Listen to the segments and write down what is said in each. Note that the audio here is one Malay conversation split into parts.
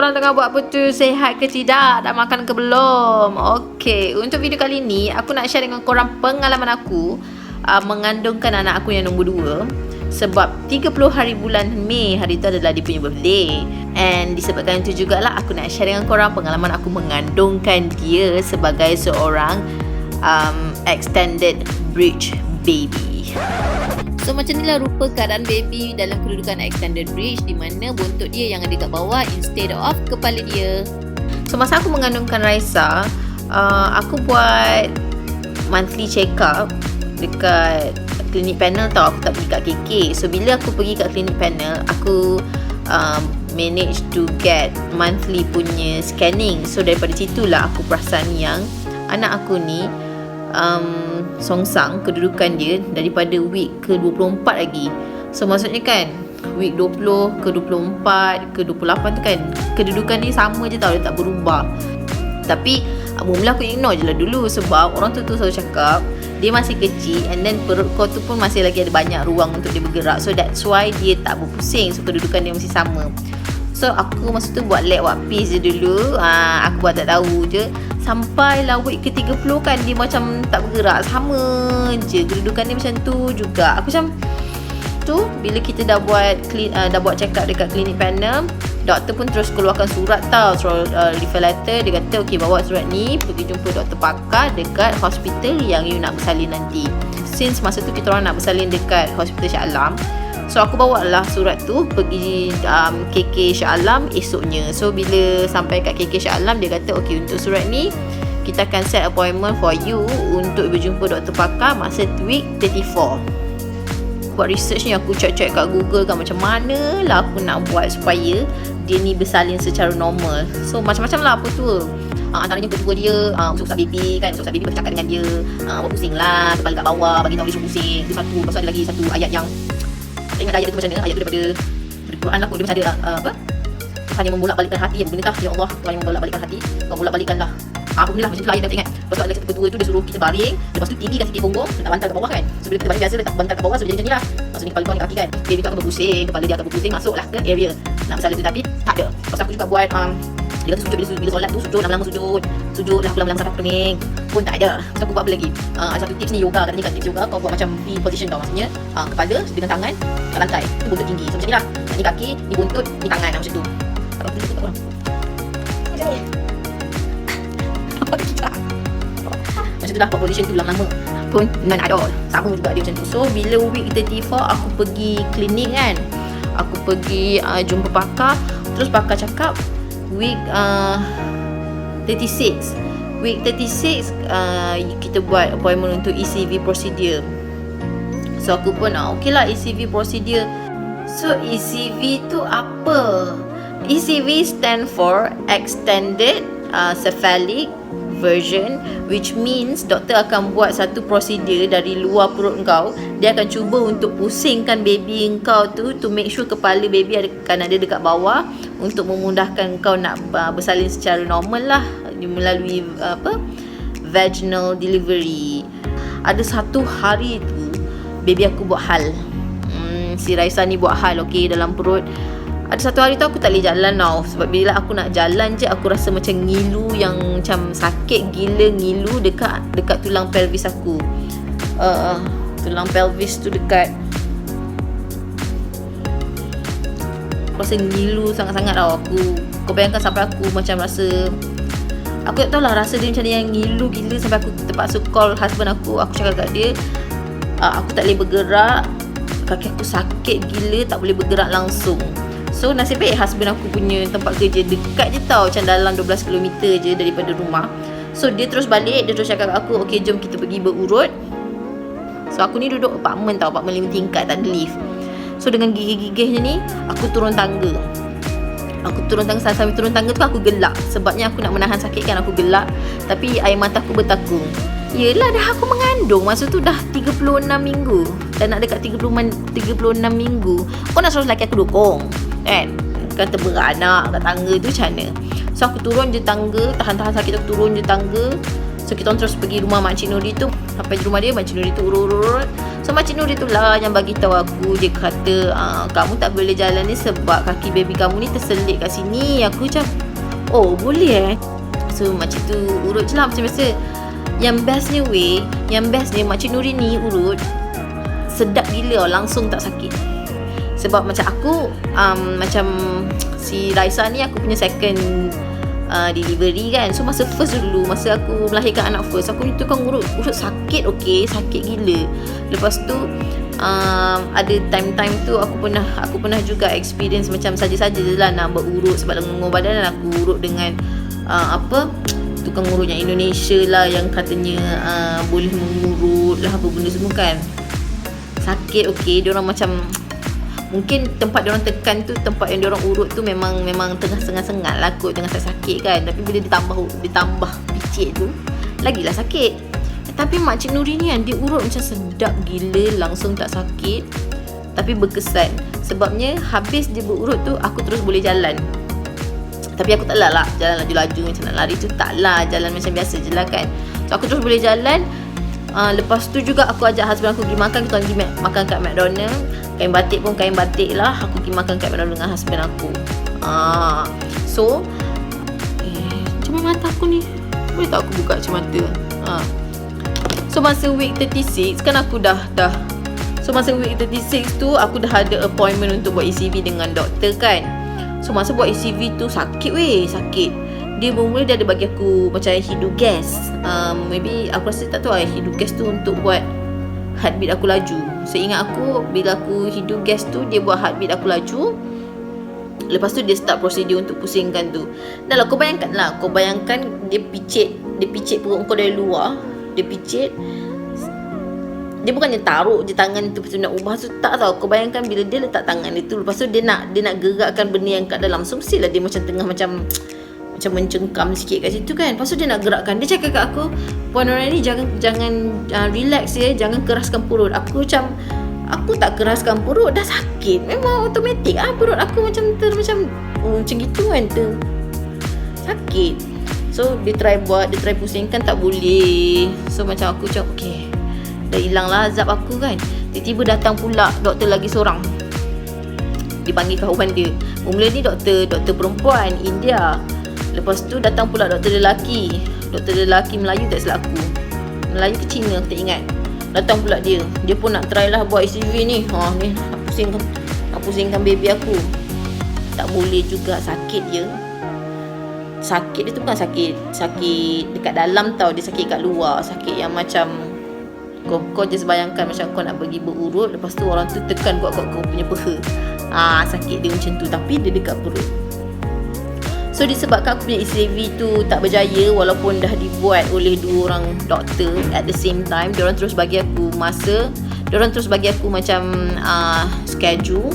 korang tengah buat apa tu? Sihat ke tidak? Dah makan ke belum? Okey, untuk video kali ni aku nak share dengan korang pengalaman aku mengandungkan anak aku yang nombor 2. Sebab 30 hari bulan Mei, hari tu adalah dia punya birthday. And disebabkan itu jugalah aku nak share dengan korang pengalaman aku mengandungkan dia sebagai seorang extended bridge baby. So macam inilah rupa keadaan baby dalam kedudukan extended bridge, di mana buntut dia yang ada kat bawah instead of kepala dia. So masa aku mengandungkan Raisa, aku buat monthly check up dekat klinik panel tau. Aku tak pergi kat KK. So bila aku pergi kat klinik panel, aku manage to get monthly punya scanning. So daripada situlah aku perasan yang anak aku ni songsang kedudukan dia daripada week ke-24 lagi. So maksudnya kan week 20 ke-24 ke-28 tu kan kedudukan dia sama je tau, dia tak berubah. Tapi mula aku ignore je lah dulu, sebab orang tu selalu cakap dia masih kecil and then perut kau tu pun masih lagi ada banyak ruang untuk dia bergerak. So that's why dia tak berpusing. So kedudukan dia masih sama. So aku masa tu buat leg walk piece je dulu. Aku buat tak tahu je. Sampailah week ke-30 kan dia macam tak bergerak. Sama je kedudukan dia macam tu juga. Aku macam tu bila kita dah buat check up dekat klinik panel, doktor pun terus keluarkan surat tau, refer letter. Dia kata okey, bawa surat ni pergi jumpa doktor pakar dekat hospital yang you nak bersalin nanti. Since masa tu kita orang nak bersalin dekat hospital Shah Alam, so aku bawa lah surat tu pergi KK Shah Alam esoknya. So bila sampai kat KK Shah Alam, dia kata okey, untuk surat ni kita akan set appointment for you untuk berjumpa doktor pakar masa week 34. Buat research ni, aku check kat Google kan macam mana lah aku nak buat supaya dia ni bersalin secara normal. So macam-macam lah apa tu. Antaranya kedua dia usap baby kan, usap baby bercakap dengan dia, buat pusing lah kepala kat bawah, bagi tahu dia suruh pusing. Itu satu. Lepas tu ada lagi satu ayat yang tak ingat ayat tu macam mana. Ayat tu daripada Quran lah kot. Dia macam ada Tuhan yang membolak-balikkan hati. Yang benar ya Allah, Tuhan yang membolak-balikkan hati, kau bolak-balikkan lah. Apa benda lah macam tu lah, ayat tak ingat. Lepas tu ada satu kedua tu dia suruh kita baring, lepas tu tinggikan sikit punggung, letak bantal kat bawah kan. So bila kita baring biasa letak bantal kat bawah, so dia macam ni lah. Maksudnya kepala kau ni kaki kan, baby tu akan berpusing, kepala dia akan berpusing, masuklah ke area nak bersalin tu. Tapi tak ada. Lepas aku juga buat dia kata sujud, bila solat tu sujud, lama-lama sujud lah, lama-lama sampai pening pun tak ada. Lepas aku buat apa lagi, ada satu tips ni yoga, katanya kat tips yoga kau buat macam V position tau. Maksudnya kepala dengan tangan kat lantai, tu buntut tinggi. So macam ni lah, ni kaki, ni buntut, ni tangan lah, macam tu. Kalau aku tengok orang macam ni macam tu lah, buat position tu lama-lama pun non ada, sama juga dia macam tu. So bila week 34 aku pergi klinik kan, aku pergi jumpa pakar. Terus pakar cakap week 36 kita buat appointment untuk ECV procedure. So aku pun okey lah, ECV procedure. So ECV tu apa? ECV stand for extended cephalic version, which means doktor akan buat satu prosedur dari luar perut kau. Dia akan cuba untuk pusingkan baby kau tu to make sure kepala baby akan ada dekat bawah untuk memudahkan kau nak bersalin secara normal lah melalui vaginal delivery. Ada satu hari tu baby aku buat hal, si Raisa ni buat hal dalam perut. Ada satu hari tu aku tak boleh jalan tau. Sebab bila aku nak jalan je, aku rasa macam ngilu, yang macam sakit gila, ngilu dekat tulang pelvis aku. Tulang pelvis tu dekat, aku rasa ngilu sangat-sangat tau. Kau bayangkan sampai aku macam rasa, aku tak tahulah rasa dia macam ni yang ngilu gila. Sampai aku terpaksa call husband aku. Aku cakap kat dia, aku tak boleh bergerak, kaki aku sakit gila, tak boleh bergerak langsung. So nasib baik husband aku punya tempat kerja dekat je tau, macam dalam 12 km je daripada rumah. So dia terus balik, dia terus cakap kat aku, okey jom kita pergi berurut. So aku ni duduk apartment tau, apartment 5 tingkat, tak ada lift. So dengan gigih-gigihnya ni, aku turun tangga. Sambil turun tangga tu aku gelak. Sebabnya aku nak menahan sakit kan, aku gelak. Tapi air mata aku bertakung. Yelah, dah aku mengandung, masa tu dah 36 minggu. Dah nak dekat 36 minggu. Kau nak suruh lelaki aku dukung kan terberat anak kat tangga tu macam mana. So aku turun je tangga, tahan-tahan sakit aku turun je tangga. So kita orang terus pergi rumah Makcik Nuri tu. Sampai di rumah dia, Makcik Nuri tu urut-urut. So Makcik Nuri tu lah yang bagi tahu aku. Dia kata kamu tak boleh jalan ni sebab kaki baby kamu ni terselit kat sini. Aku macam, oh boleh So makcik tu urut je lah macam biasa. Yang bestnya Makcik Nuri ni urut sedap gila, langsung tak sakit. Sebab macam aku macam si Raisa ni aku punya second delivery kan. So masa first dulu, masa aku melahirkan anak first, aku ni tukang urut sakit, sakit gila. Lepas tu ada time tu aku pernah juga experience macam saja-saja je lah nak berurut sebab lengan badan, dan aku urut dengan tukang urut yang Indonesia lah, yang katanya boleh mengurut lah apa benda semua kan. Sakit diorang macam, mungkin tempat diorang tekan tu, tempat yang diorang urut tu memang tengah sengat-sengat lah kot, tengah sakit kan. Tapi bila ditambah picit tu, lagilah sakit. Tapi Makcik Nuri ni kan, dia urut macam sedap gila, langsung tak sakit, tapi berkesan. Sebabnya habis dia berurut tu, aku terus boleh jalan. Tapi aku taklah lah jalan laju-laju macam nak lari tu, taklah, jalan macam biasa je lah kan. So aku terus boleh jalan. Lepas tu juga aku ajak husband aku pergi makan. Kita pergi makan kat McDonald. Kain batik pun kain batik lah. Aku pergi makan kat McDonald dengan husband aku. So macam mana mata aku ni? Boleh tak aku buka macam mata? So masa week 36 kan aku dah So masa week 36 tu aku dah ada appointment untuk buat ECV dengan doktor kan. So masa buat ECV tu sakit. Dia mula dia ada bagi aku macam hidu gas. Maybe aku rasa tak tahu hidu gas tu untuk buat heartbeat aku laju. Seingat aku, bila aku hidu gas tu, dia buat heartbeat aku laju. Lepas tu dia start prosedur untuk pusingkan tu. Dah lah, kau bayangkan dia picit perut kau dari luar. Dia picit. Dia bukannya taruh je tangan tu, lepas tu nak ubah tu, tak tahu. Kau bayangkan bila dia letak tangan dia tu, lepas tu dia nak gerakkan benda yang kat dalam. So mestilah dia macam tengah macam mencengkam sikit kat situ kan. Lepas tu dia nak gerakkan. Dia cakap kat aku, Puan Norani jangan relax ya, jangan keraskan perut. Aku tak keraskan perut, dah sakit. Memang automatik perut aku macam gitu kan, sakit. So dia try pusingkan, tak boleh. So macam aku macam okay, dah hilang lah azab aku kan. Tiba-tiba datang pula doktor lagi seorang. Dia panggil kawan dia. Mula ni doktor perempuan India. Lepas tu datang pula doktor lelaki. Doktor lelaki Melayu tak silap aku. Melayu ke Cina aku tak ingat. Datang pula dia. Dia pun nak try lah buat ECV ni. Ni nak pusingkan baby aku. Tak boleh juga, sakit je. Sakit dia tu bukan sakit dekat dalam tau. Dia sakit kat luar. Sakit yang macam kau just bayangkan macam kau nak pergi berurut, lepas tu orang tu tekan kuat-kuat kau punya peha. Sakit dia macam tu, tapi dia dekat perut. So disebabkan aku punya ECV tu tak berjaya, walaupun dah dibuat oleh dua orang doktor at the same time, diorang terus bagi aku masa, diorang terus bagi aku macam schedule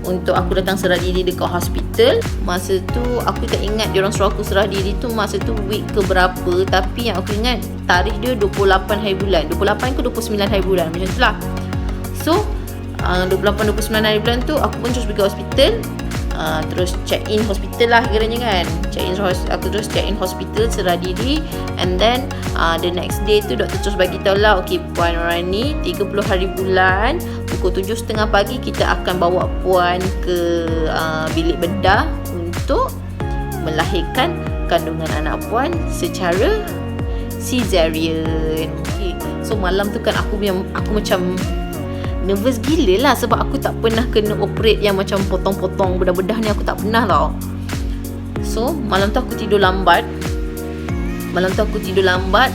untuk aku datang serah diri dekat hospital. Masa tu aku tak ingat diorang suruh aku serah diri tu masa tu week ke berapa, tapi yang aku ingat tarikh dia 28 hari bulan. 28 ke 29 hari bulan macam tu lah. So 28-29 hari bulan tu aku pun terus pergi hospital. Terus check in hospital lah kiranya kan. Aku terus check in hospital, serah diri. And then the next day tu doktor terus bagi tahu lah, okay Puan Norani 30 hari bulan pukul 7.30 pagi kita akan bawa Puan ke bilik bedah untuk melahirkan kandungan anak Puan secara cesarean. Okay. So malam tu kan aku macam nervous gila lah, sebab aku tak pernah kena operate yang macam potong-potong bedah-bedah ni, aku tak pernah tau. So malam tu aku tidur lambat.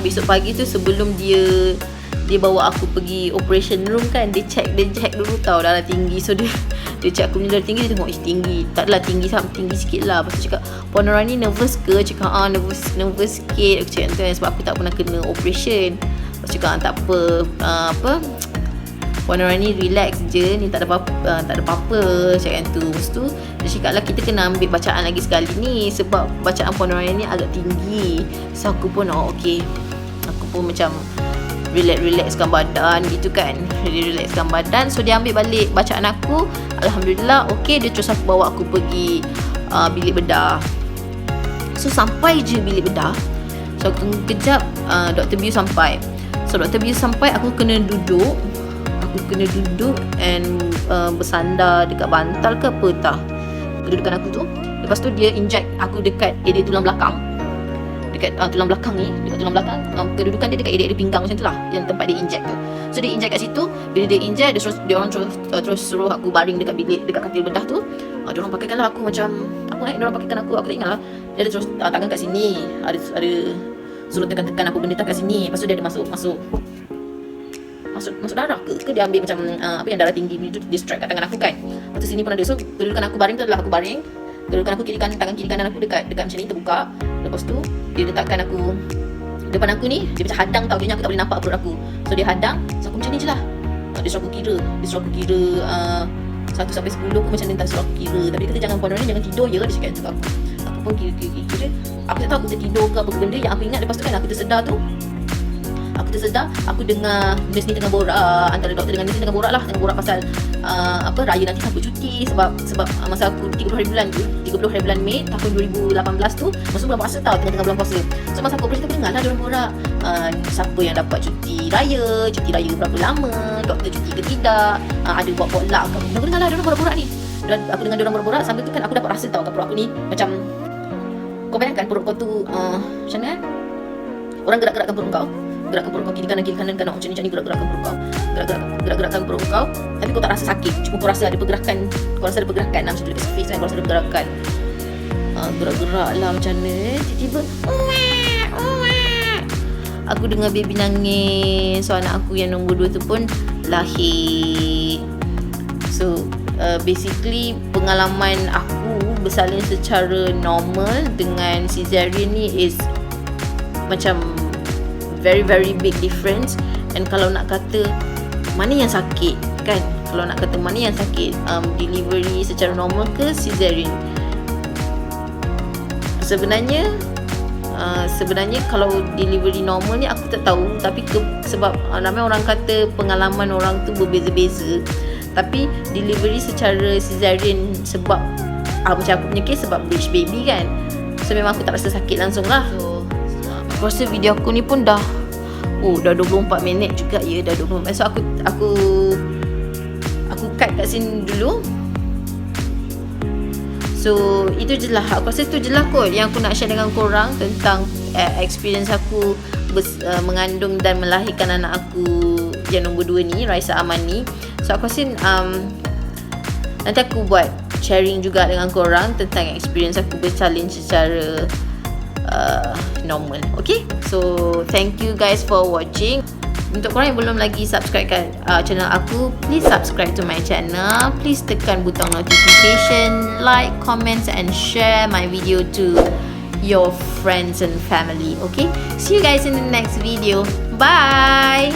Besok pagi tu sebelum dia bawa aku pergi operation room kan, dia check dulu tau darah tinggi. So dia check aku punya darah tinggi, dia tengok tinggi. Tak adalah tinggi sikit lah. Lepas tu cakap, Puan Norani nervous ke? Cakap nervous sikit. Aku cakap tu kan, sebab aku tak pernah kena operation. Lepas tu cakap tak apa, Puan Norani relax je, ni tak ada apa-apa cakap tu. Lepas tu dia cakap lah, kita kena ambil bacaan lagi sekali ni sebab bacaan Puan Norani ni agak tinggi. So aku pun okay, aku pun macam relaxkan badan gitu kan. Relaxkan badan. So dia ambil balik bacaan aku. Alhamdulillah okay, dia terus bawa aku pergi bilik bedah. So sampai je bilik bedah, so aku kejap Dr. Biu sampai. So Dr. Biu sampai, aku kena duduk. Aku aku kena duduk and bersandar dekat bantal ke apa tak, kedudukan aku tu. Lepas tu dia inject aku dekat area tulang belakang, dekat tulang belakang ni, dekat tulang belakang, kedudukan dia dekat area pinggang macam tu lah, yang tempat dia inject tu. So dia inject kat situ. Bila dia inject, dia orang terus suruh aku baring dekat bilik, dekat katil bedah tu. Dia orang pakaikan lah aku macam apa dia orang pakaikan aku tak ingat lah. Dia ada terus tangan kat sini, ada suruh tekan apa benda tak kat sini. Lepas tu dia ada masuk darah ke dia ambil macam apa yang darah tinggi tu, dia strike kat tangan aku kan. Lepas tu sini pun ada. So kedudukan aku baring tu adalah aku baring, kedudukan aku tangan kiri kanan aku dekat macam ni terbuka. Lepas tu dia letakkan aku depan aku ni, dia macam hadang tau, kira aku tak boleh nampak perut aku. So dia hadang, so aku macam ni je lah. Dia suruh aku kira 1 sampai 10 pun macam ni, tak suruh aku kira. Tapi dia kata jangan puan jangan tidur je, dia cakap untuk aku pun kira. Aku tak tahu aku tertidur ke apa benda. Yang aku ingat lepas tu kan aku tersedar, aku dengar nurse ni tengah borak, antara doktor dengan nurse ni tengah borak pasal raya nanti siapa cuti, sebab masa aku 30 hari bulan Mei tahun 2018 tu, masa bulan puasa tau, tengah bulan puasa. So masa aku operasi aku dengar lah diorang borak siapa yang dapat cuti raya berapa lama, doktor cuti ke tidak, ada buat potluck ke. Aku dengar lah diorang borak-borak ni. Dan aku dengar diorang borak-borak, sambil tu kan aku dapat rasa tau kat perut aku ni macam, kau bayangkan perut kau tu macam mana orang gerak-gerakkan perut kau kiri kanan macam ni gerakkan perut kau, tapi kau tak rasa sakit, cuma kau rasa ada pergerakan macam tu dekat face kan, kau rasa ada pergerakan gerak-gerak lah macam ni. Tiba-tiba aku dengar baby nangis. So anak aku yang nombor 2 tu pun lahir. So basically pengalaman aku bersalin secara normal dengan cesarean ni is macam very very big difference. And kalau nak kata mana yang sakit kan, delivery secara normal ke cesarean, sebenarnya kalau delivery normal ni aku tak tahu, tapi sebab ramai orang kata pengalaman orang tu berbeza-beza. Tapi delivery secara cesarean, sebab macam aku punya case sebab breech baby kan, so memang aku tak rasa sakit langsung lah. So aku rasa video aku ni pun dah 24 minit juga ya, dah 24 minit. So aku cut kat sini dulu. So itu je lah, aku rasa itu je lah kot yang aku nak share dengan korang tentang experience aku mengandung dan melahirkan anak aku yang nombor 2 ni, Raisa Amani. So aku rasa nanti aku buat sharing juga dengan korang tentang experience aku bersalin secara normal. Okay, so thank you guys for watching. Untuk korang yang belum lagi subscribe kat channel aku, please subscribe to my channel. Please tekan butang notification, like, comments and share my video to your friends and family. Okay, see you guys in the next video. Bye.